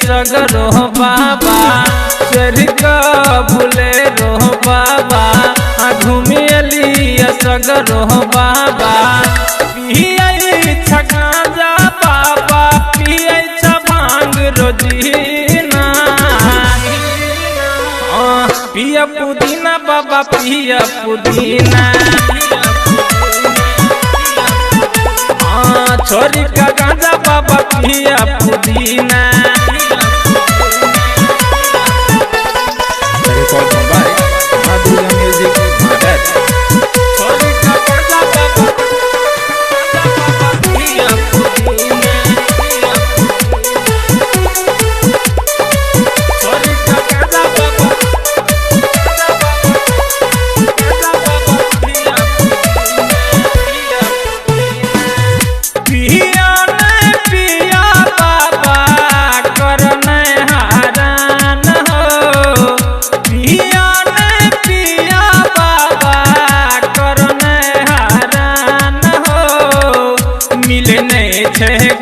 सगरो बाबा चरिका भूले रो बाबा घूमियली सगरो बाबा पियै छगाजा बाबा पियै छ भांग रोजीना पिया पुदीना बाबा पिया पुदीना छोरी का गांजा बाबा पिया पुदीना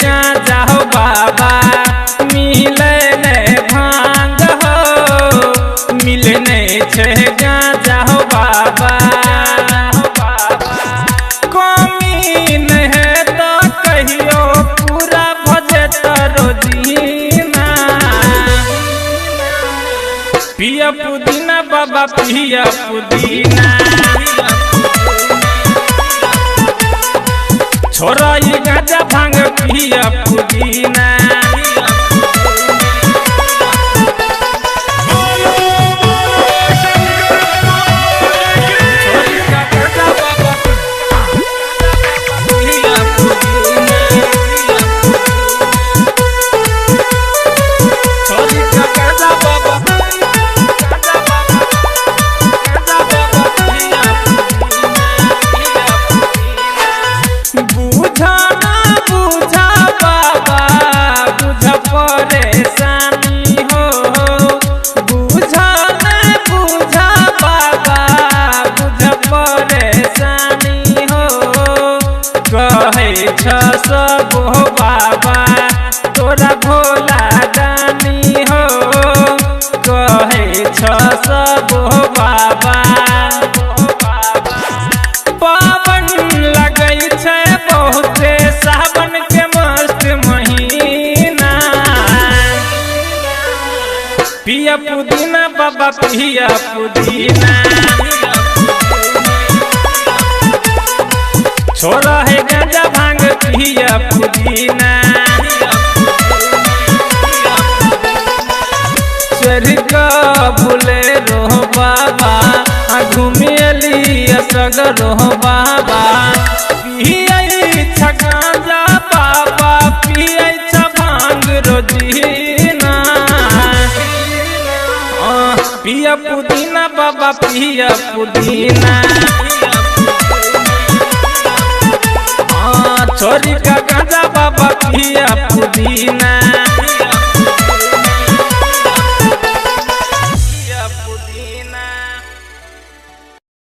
गांजा हो बाबा मिले ने भांग हो मिलने छे गांजा हो बाबा कमी है तो कहियो पूरा भजे रोजीना पिया पुदीना बाबा पिया पुदीना छोरा ये गांजा भांग पिया पुदीना सब हो बाबा तोरा भोला दानी हो कहे सब हो बाबा पावन लगे छे बहुते सावन के मस्त महीना पिया पुदीना बाबा पिया पुदीना छोरा है गांजा भांग पिया पुदीना चरिका भूले रो बाबा घूमियली सगरो बाबा पियै छ गांजा बाबा पियै छ भांग रोजीना पिया पुदीना बाबा पिया पुदीना छोरी का गांजा बाबा पिया पुदीना।